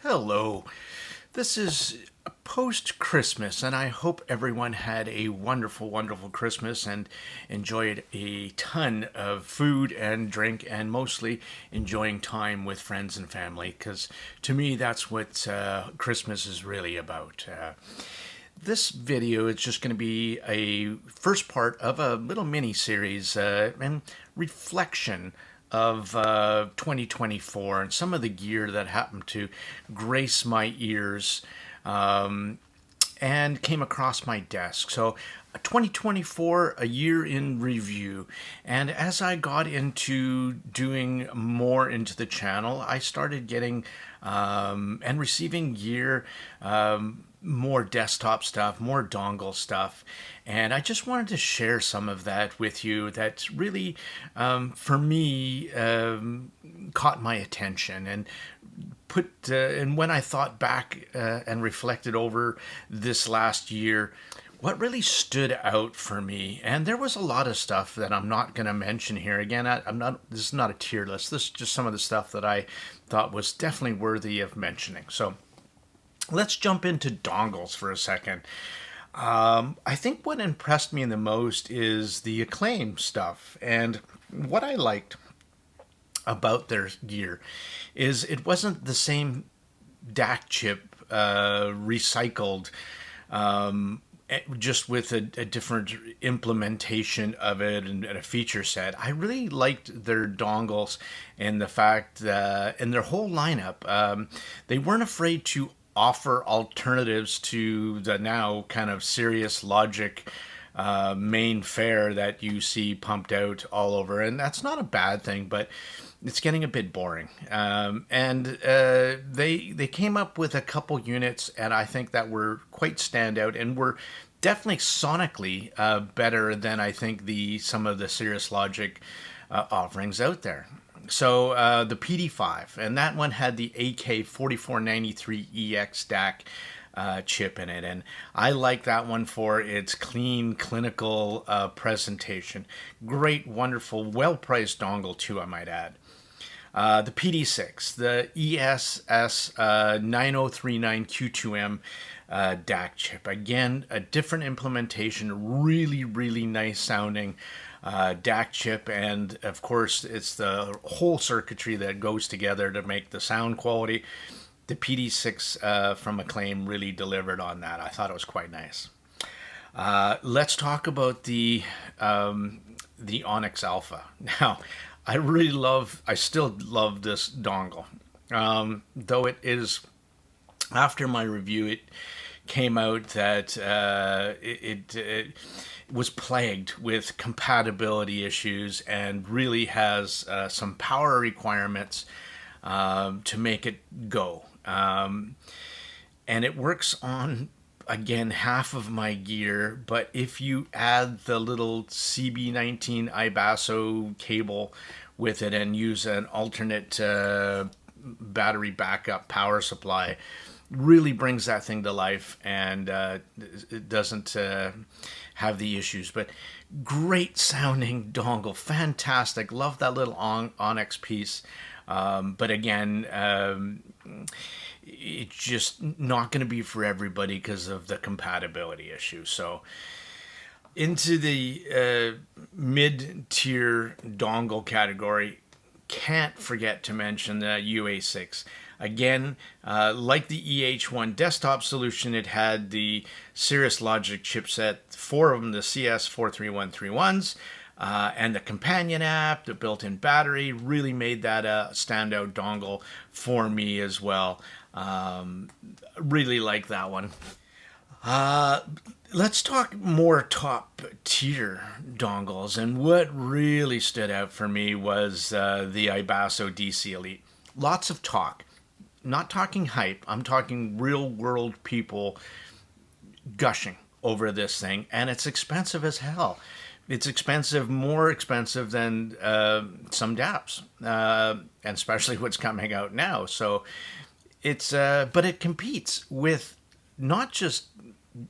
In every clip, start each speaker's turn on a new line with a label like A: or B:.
A: Hello. This is post-Christmas, and I hope everyone had a wonderful, wonderful Christmas and enjoyed a ton of food and drink, and mostly enjoying time with friends and family, because to me, that's what Christmas is really about. This video is just going to be a first part of a little mini series and reflection of 2024 and some of the gear that happened to grace my ears and came across my desk. So 2024, a year in review. And as I got into doing more into the channel, I started getting and receiving gear, more desktop stuff, more dongle stuff. And I just wanted to share some of that with you that really, for me, caught my attention and and when I thought back and reflected over this last year, what really stood out for me, and there was a lot of stuff that I'm not going to mention here. Again, this is not a tier list. This is just some of the stuff that I thought was definitely worthy of mentioning. So let's jump into dongles for a second. I think what impressed me the most is the AKLIAM stuff, and what I liked about their gear is it wasn't the same DAC chip recycled, just with a different implementation of it and a feature set. I really liked their dongles and the fact that in their whole lineup, they weren't afraid to offer alternatives to the now kind of Serious Logic main fare that you see pumped out all over. And that's not a bad thing, but it's getting a bit boring. They came up with a couple units, and I think that were quite standout and were definitely sonically better than I think some of the Serious Logic offerings out there. So the PD5, and that one had the AK4493EX DAC chip in it, and I like that one for its clean, clinical presentation. Great, wonderful, well-priced dongle too, I might add. The PD6, the ESS9039Q2M DAC chip. Again, a different implementation, really, really nice sounding DAC chip, and of course it's the whole circuitry that goes together to make the sound quality. The PD6 from AKLIAM really delivered on that. I thought it was quite nice. Let's talk about the ONIX Alpha. Now, I still love this dongle. Though it is, after my review, it came out that it was plagued with compatibility issues and really has some power requirements to make it go. And it works on, again, half of my gear, but if you add the little CB19 IBASSO cable with it and use an alternate battery backup power supply, really brings that thing to life, and it doesn't have the issues. But great sounding dongle, fantastic. Love that little ONIX piece. But again, it's just not going to be for everybody because of the compatibility issue. So into the mid-tier dongle category, can't forget to mention the UA6. Again, like the EH1 desktop solution, it had the Serious Logic chipset, 4 of them, the CS43131s, and the companion app, the built-in battery, really made that a standout dongle for me as well. Really like that one. Let's talk more top tier dongles, and what really stood out for me was the IBASSO DC Elite. Lots of talk. Not talking hype, I'm talking real world people gushing over this thing, and it's expensive as hell. It's expensive, more expensive than some DAP'S, and especially what's coming out now. So it's, but it competes with not just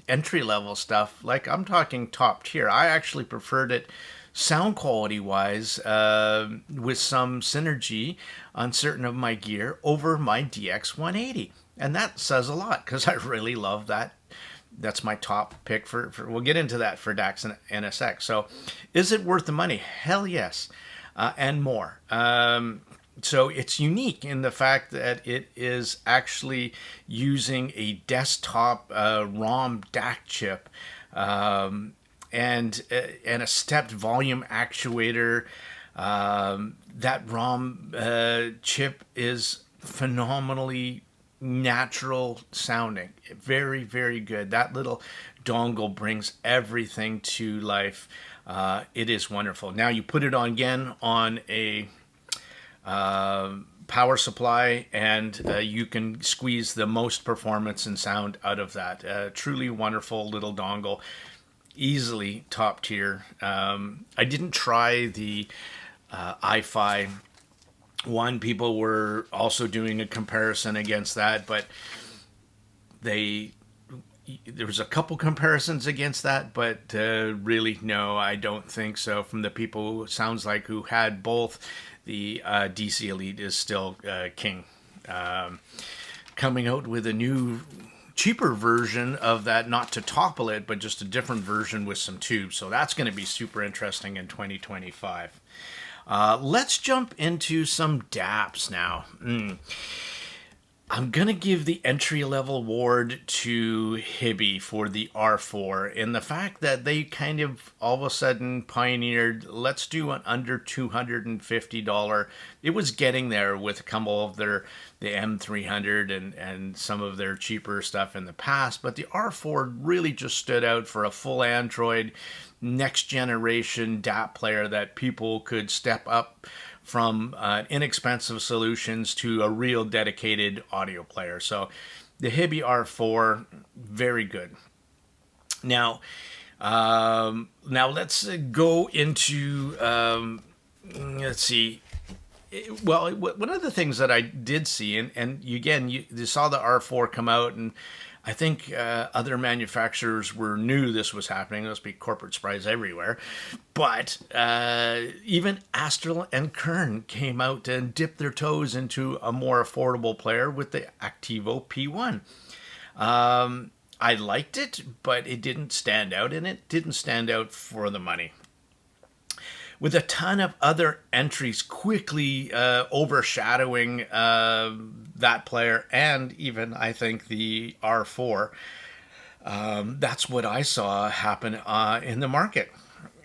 A: entry level stuff. Like, I'm talking top tier. I actually preferred it sound quality wise, with some synergy on certain of my gear over my DX 180. And that says a lot because I really love that. That's my top pick for we'll get into that for DAX and NSX. So is it worth the money? Hell yes. And more. So it's unique in the fact that it is actually using a desktop ROM DAC chip, and a stepped volume actuator. That ROM chip is phenomenally natural sounding, very, very good. That little dongle brings everything to life. It is wonderful. Now you put it on again on a power supply, and you can squeeze the most performance and sound out of that. Truly wonderful little dongle, easily top tier. I didn't try the iFi one. People were also doing a comparison against that, but there was a couple comparisons against that, but really, no, I don't think so. From the people, it sounds like, who had both, the DC Elite is still king. Coming out with a new, cheaper version of that, not to topple it, but just a different version with some tubes. So that's going to be super interesting in 2025. Let's jump into some DAP'S now. I'm going to give the entry-level award to Hibby for the R4, in the fact that they kind of all of a sudden pioneered, let's do an under $250. It was getting there with a couple of the M300 and some of their cheaper stuff in the past, but the R4 really just stood out for a full Android, next-generation DAP player that people could step up from inexpensive solutions to a real dedicated audio player. So the Hibby R4, very good. Now let's go into, let's see. Well, one of the things that I did see, and again, you saw the R4 come out, and I think other manufacturers knew this was happening. There must be corporate surprise everywhere. But even Astral and Kern came out and dipped their toes into a more affordable player with the Activo P1. I liked it, but it didn't stand out, and it didn't stand out for the money. With a ton of other entries quickly overshadowing that player, and even, I think, the R4. That's what I saw happen in the market.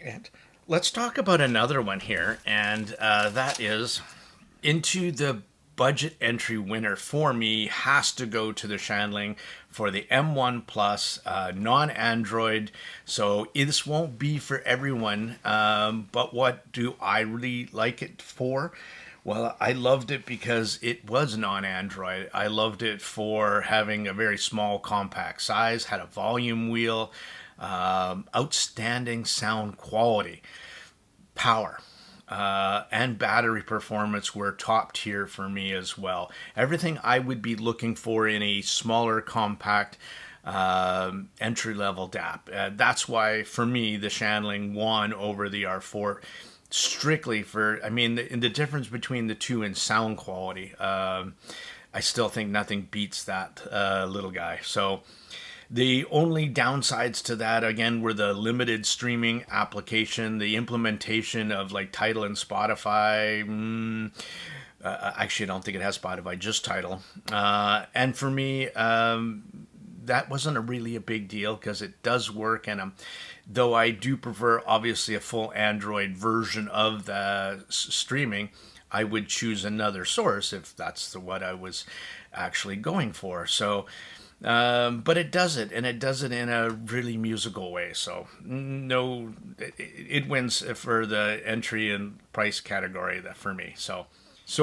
A: And let's talk about another one here, and that is, into the budget entry winner for me has to go to the Shanling for the M1 Plus, non-Android. So this won't be for everyone, but what do I really like it for? Well, I loved it because it was non-Android. I loved it for having a very small compact size, had a volume wheel, outstanding sound quality, power. And battery performance were top tier for me as well. Everything I would be looking for in a smaller, compact, entry-level DAP. That's why, for me, the Shanling won over the R4, strictly for, I mean, the difference between the two in sound quality. I still think nothing beats that little guy. So the only downsides to that, again, were the limited streaming application, the implementation of like Tidal and Spotify. Actually, I don't think it has Spotify, just Tidal. And for me, that wasn't really a big deal because it does work. And though I do prefer, obviously, a full Android version of the streaming, I would choose another source if that's what I was actually going for. So, but it does it, and it does it in a really musical way. So no, it wins for the entry and price category for me. So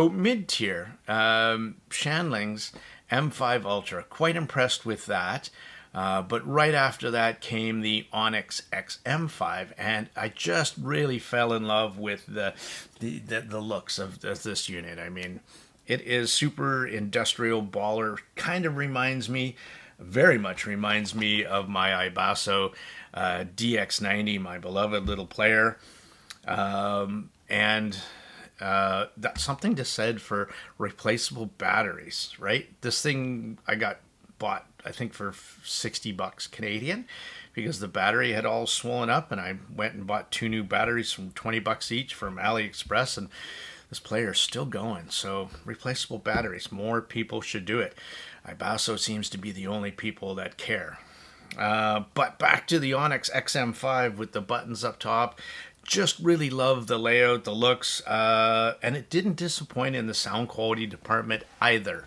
A: mid-tier, Shanling's M5 Ultra. Quite impressed with that. But right after that came the ONIX XM5, and I just really fell in love with the looks of this unit. I mean, it is super industrial baller. Kind of reminds me, very much reminds me of my IBASSO DX90, my beloved little player. And that's something to said for replaceable batteries, right? This thing bought, I think, for $60 Canadian, because the battery had all swollen up, and I went and bought 2 new batteries from $20 each from AliExpress, and this player is still going. So replaceable batteries, more people should do it. IBASSO seems to be the only people that care. But back to the ONIX XM5 with the buttons up top. Just really love the layout, the looks, and it didn't disappoint in the sound quality department either.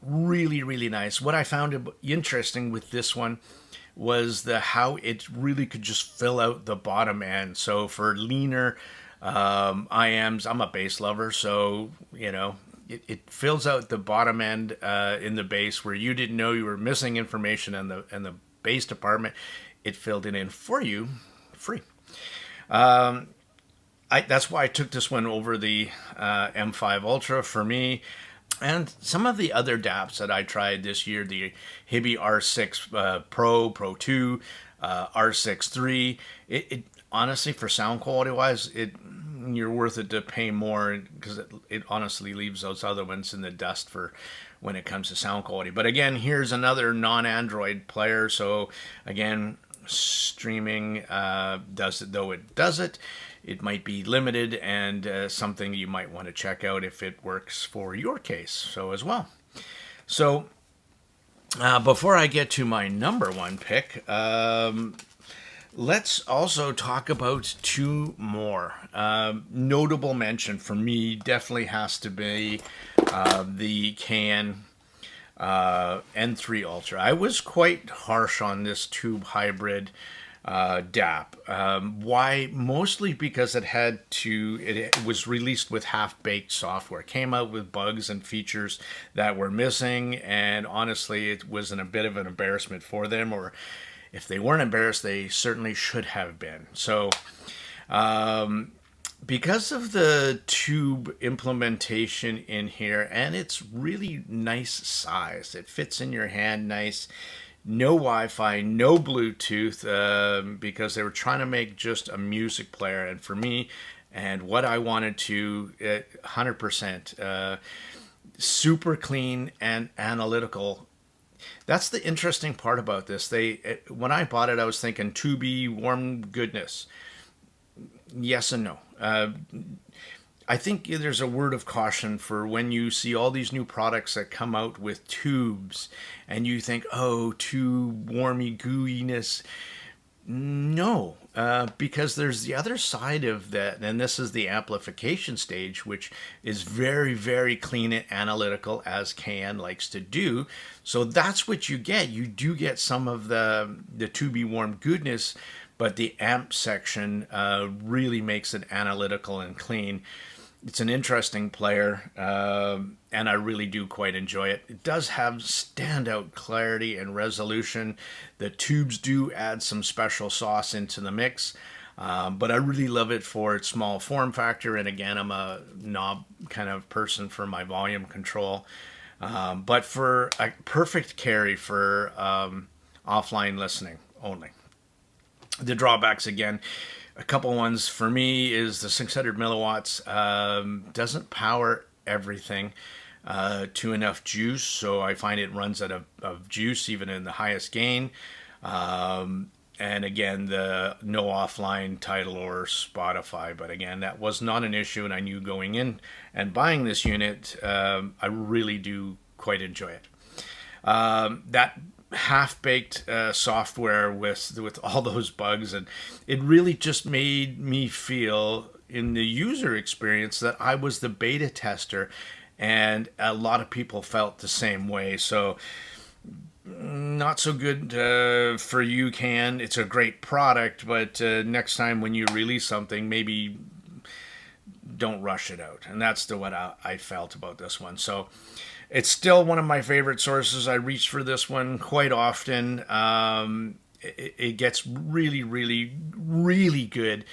A: Really, really nice. What I found interesting with this one was how it really could just fill out the bottom end. So for leaner IMs, I'm a bass lover, so it fills out the bottom end in the bass where you didn't know you were missing information in the bass department. It filled it in for you, free. That's why I took this one over the M5 Ultra for me. And some of the other DAP'S that I tried this year, the Hibby R6 Pro, Pro 2, R6 III, it honestly, for sound quality wise, you're worth it to pay more, because it honestly leaves those other ones in the dust for when it comes to sound quality. But again, here's another non-Android player. So again, streaming does it, though it does it. It might be limited, and something you might want to check out if it works for your case. So as well. So before I get to my number one pick, let's also talk about 2 more. Notable mention for me definitely has to be the CAYIN N3 Ultra. I was quite harsh on this tube hybrid DAP. Why? Mostly because it was released with half-baked software. It came out with bugs and features that were missing, and honestly, it was a bit of an embarrassment for them, or if they weren't embarrassed, they certainly should have been. So, because of the tube implementation in here, and it's really nice size, it fits in your hand nice. No Wi-Fi, no Bluetooth, because they were trying to make just a music player. And for me, and what I wanted to, 100%, super clean and analytical. That's the interesting part about this. When I bought it, I was thinking tubey, warm goodness. Yes and no. I think there's a word of caution for when you see all these new products that come out with tubes and you think, oh, tube, warmy gooiness. No, because there's the other side of that, and this is the amplification stage, which is very, very clean and analytical, as CAYIN likes to do. So that's what you get. You do get some of the tubey warm goodness, but the amp section really makes it analytical and clean. It's an interesting player, and I really do quite enjoy it. It does have standout clarity and resolution. The tubes do add some special sauce into the mix, but I really love it for its small form factor. And again, I'm a knob kind of person for my volume control, but for a perfect carry for offline listening only. The drawbacks, again, a couple ones for me is the 600 milliwatts doesn't power everything to enough juice, so I find it runs out of juice even in the highest gain. And again, the no offline Tidal or Spotify, but again, that was not an issue, and I knew going in and buying this unit, I really do quite enjoy it. That half-baked software with all those bugs, and it really just made me feel in the user experience that I was the beta tester, and a lot of people felt the same way. So not so good for you, CAYIN. It's a great product, but next time when you release something, maybe don't rush it out. And that's what I felt about this one. So it's still one of my favorite sources. I reach for this one quite often. It gets really, really, really good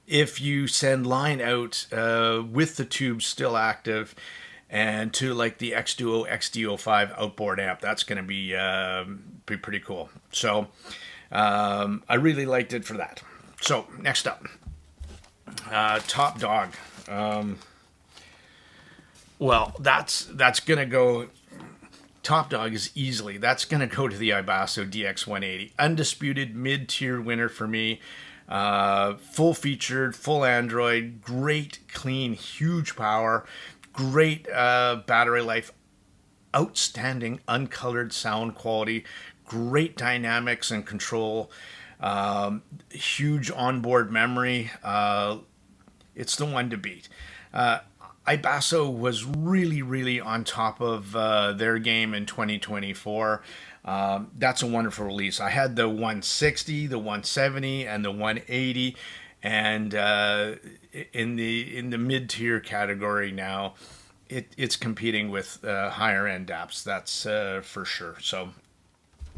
A: if you send line out with the tube still active, and to like the XDUOO XDUOO5 outboard amp. That's going to be pretty cool. So I really liked it for that. So next up, Top dog. Well, that's gonna go. Top dog is easily. That's gonna go to the IBASSO DX180. Undisputed mid-tier winner for me. Full featured, full Android, great, clean, huge power, great battery life, outstanding uncolored sound quality, great dynamics and control, huge onboard memory. It's the one to beat. IBASSO was really, really on top of their game in 2024. That's a wonderful release. I had the 160, the 170, and the 180, and in the mid tier category now, it's competing with higher end DAP'S. That's for sure. So,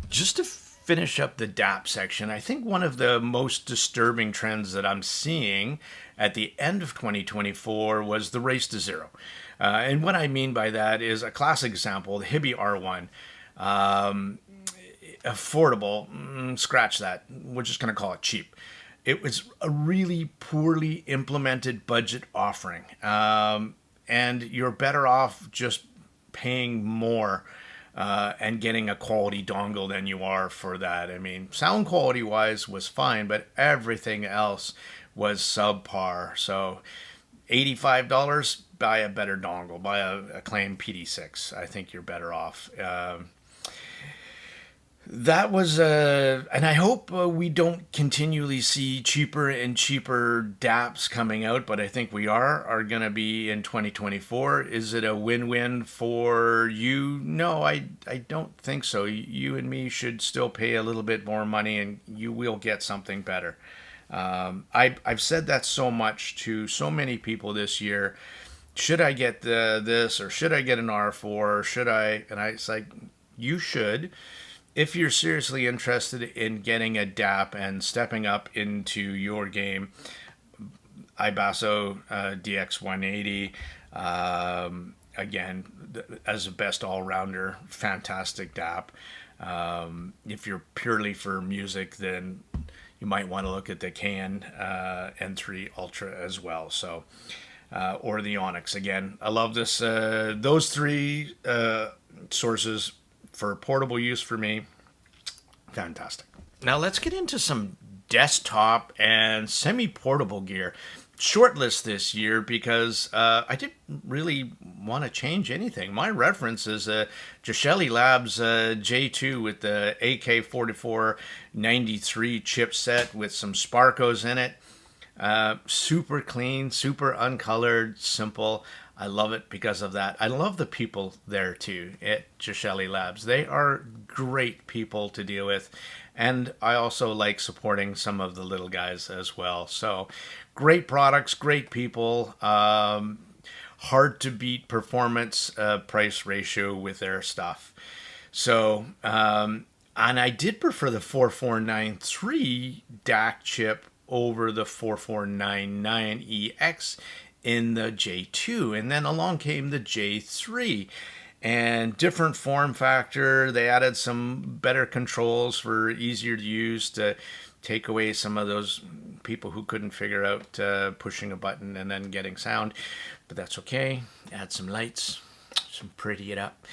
A: just to finish up the DAP section, I think one of the most disturbing trends that I'm seeing at the end of 2024 was the race to zero. And what I mean by that is a classic example, the Hibby R1. Affordable, scratch that. We're just going to call it cheap. It was a really poorly implemented budget offering. And you're better off just paying more and getting a quality dongle than you are for that. I mean, sound quality wise was fine, but everything else was subpar. So $85, buy a better dongle, buy a AKLIAM PD6. I think you're better off. That was, and I hope we don't continually see cheaper and cheaper DAP'S coming out, but I think we are going to be in 2024. Is it a win-win for you? No, I don't think so. You and me should still pay a little bit more money, and you will get something better. I've said that so much to so many people this year. Should I get this, or should I get an R4, or should I? And it's like, you should. If you're seriously interested in getting a DAP and stepping up into your game, IBASSO DX180, again, as a best all-rounder, fantastic DAP. If you're purely for music, then you might want to look at the CAYIN N3 Ultra as well. So, or the ONIX. Again, I love this. Those three sources for portable use for me, fantastic. Now let's get into some desktop and semi-portable gear. Short list this year because I didn't really want to change anything. My reference is GESHELLI Labs J2 with the AK4493 chipset with some Sparkos in it. Super clean, super uncolored, simple. I love it because of that. I love the people there too at GESHELLI Labs. They are great people to deal with. And I also like supporting some of the little guys as well. So great products, great people, hard to beat performance price ratio with their stuff. So, and I did prefer the 4493 DAC chip over the 4499EX in the J2, and then along came the J3, and different form factor. They added some better controls for easier to use to take away some of those people who couldn't figure out pushing a button and then getting sound, but that's okay. Add some lights, some pretty it up,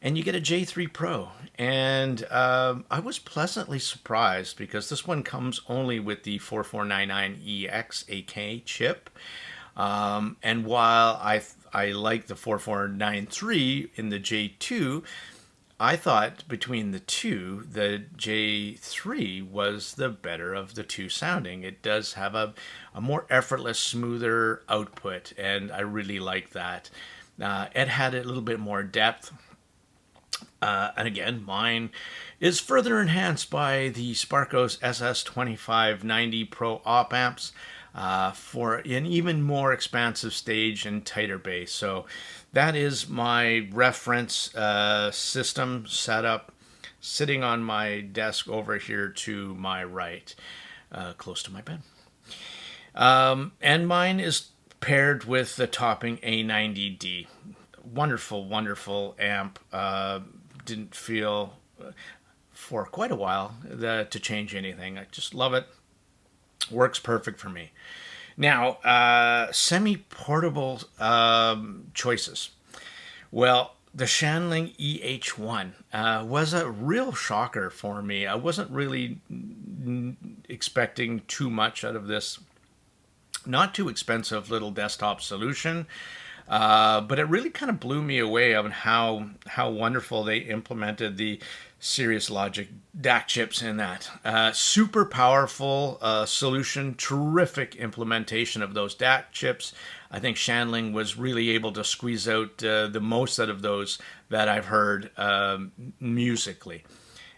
A: and you get a J3 Pro. And I was pleasantly surprised because this one comes only with the 4499EX AK chip. And while I like the 4493 in the J2, I thought between the two, the J3 was the better of the two sounding. It does have a more effortless, smoother output, and I really like that. It had a little bit more depth. And again, mine is further enhanced by the Sparkos SS2590 Pro op amps. For an even more expansive stage and tighter bass. So that is my reference system setup sitting on my desk over here to my right, close to my bed. And mine is paired with the topping A90D. Wonderful, wonderful amp. Didn't feel for quite a while to change anything. I just love it. Works perfect for me. Now, semi-portable choices. Well, the Shanling EH1 was a real shocker for me. I wasn't really expecting too much out of this not too expensive little desktop solution. But it really kind of blew me away on how wonderful they implemented the Cirrus Logic DAC chips in that. Super powerful solution, terrific implementation of those DAC chips. I think Shanling was really able to squeeze out the most out of those that I've heard musically.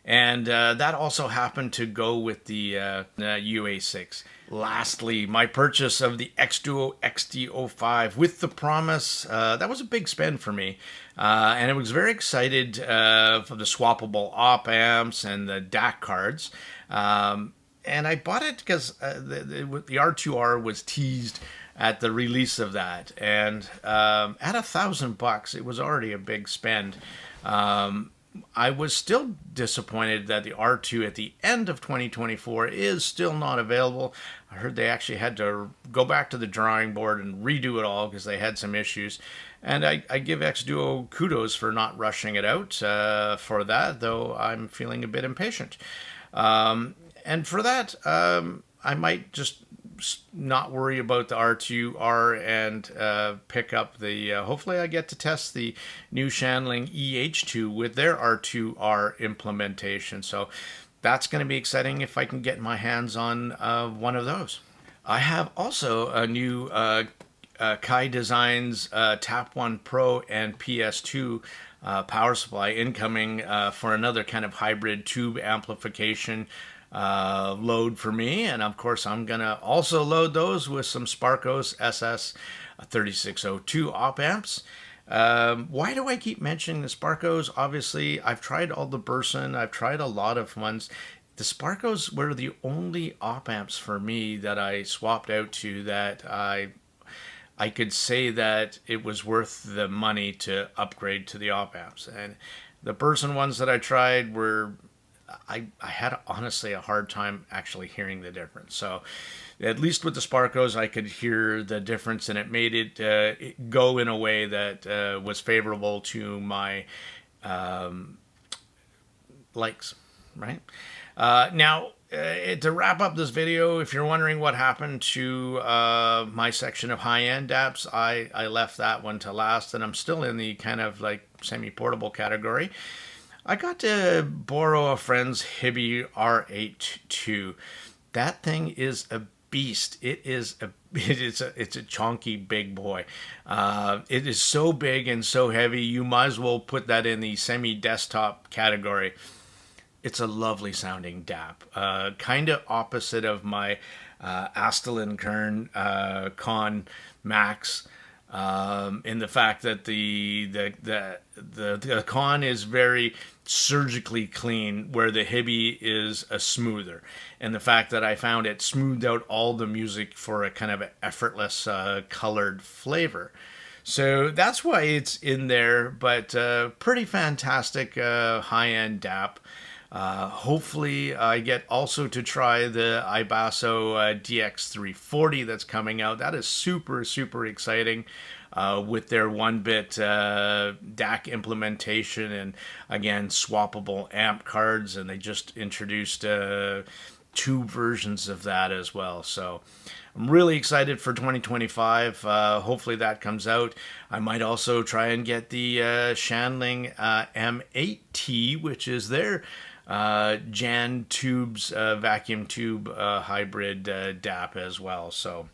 A: And that also happened to go with the UA6. Lastly, my purchase of the XDUOO XDUOO5 with the promise, that was a big spend for me. And I was very excited for the swappable op amps and the DAC cards. And I bought it because the R2R was teased at the release of that. And at $1,000, it was already a big spend. I was still disappointed that the R2 at the end of 2024 is still not available. I heard they actually had to go back to the drawing board and redo it all because they had some issues. And I give XDUOO kudos for not rushing it out for that, though I'm feeling a bit impatient. And for that, I might just not worry about the R2R and pick up the, hopefully I get to test the new Shanling EH2 with their R2R implementation. So that's going to be exciting if I can get my hands on one of those. I have also a new Kai Designs Tap 1 Pro and PS2 power supply incoming for another kind of hybrid tube amplification load for me, and of course I'm gonna also load those with some Sparkos SS 3602 op amps. Why do I keep mentioning the Sparkos? Obviously I've tried all the Burson, I've tried a lot of ones. The Sparkos were the only op amps for me that I swapped out to that I could say that it was worth the money to upgrade to the op amps. And the Burson ones that I tried were, I had honestly a hard time actually hearing the difference. So at least with the Sparkos, I could hear the difference, and it made it go in a way that was favorable to my likes, right? Now, to wrap up this video, if you're wondering what happened to my section of high-end DAP'S, I left that one to last, and I'm still in the kind of like semi-portable category. I got to borrow a friend's Hibby R8 II. That thing is a beast. It's a chunky big boy. It is so big and so heavy, you might as well put that in the semi-desktop category. It's a lovely sounding DAP. Kind of opposite of my Astelin Kern Con Max. In the fact that the Con is very surgically clean, where the Hibby is a smoother, and the fact that I found it smoothed out all the music for a kind of effortless colored flavor. So that's why it's in there, but pretty fantastic high-end DAP. Hopefully I get also to try the IBASSO DX340 that's coming out. That is super, super exciting with their 1-bit DAC implementation, and again, swappable amp cards, and they just introduced 2 versions of that as well. So I'm really excited for 2025. Hopefully that comes out. I might also try and get the Shanling M8T, which is their Jan Tubes vacuum tube hybrid DAP as well. So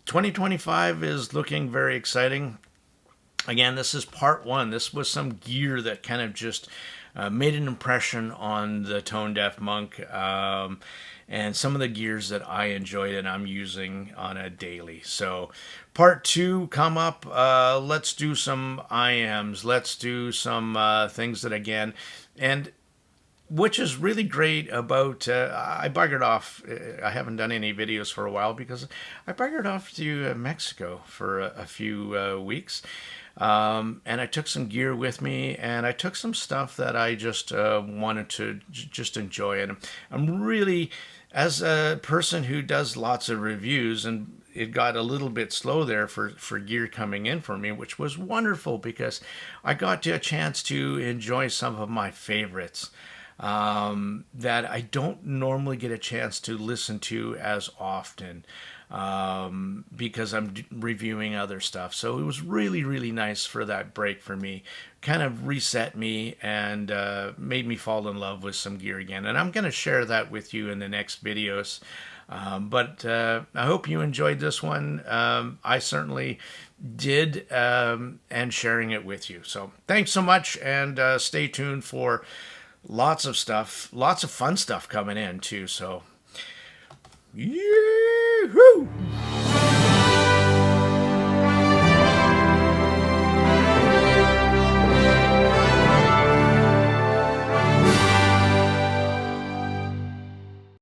A: 2025 is looking very exciting. Again, this is part 1. This was some gear that kind of just made an impression on the Tone Deaf Monk, and some of the gears that I enjoyed and I'm using on a daily. So part 2 come up. Let's do some IAMs. Let's do some things that, again, and which is really great about, I buggered off. I haven't done any videos for a while because I buggered off to Mexico for a few weeks. And I took some gear with me, and I took some stuff that I just wanted to just enjoy. And I'm really, as a person who does lots of reviews, and it got a little bit slow there for gear coming in for me, which was wonderful because I got a chance to enjoy some of my favorites that I don't normally get a chance to listen to as often because I'm reviewing other stuff. So it was really, really nice for that break for me. Kind of reset me and made me fall in love with some gear again. And I'm going to share that with you in the next videos. But I hope you enjoyed this one. I certainly did, and sharing it with you. So thanks so much, and stay tuned for lots of stuff, lots of fun stuff coming in too. So, yee-hoo!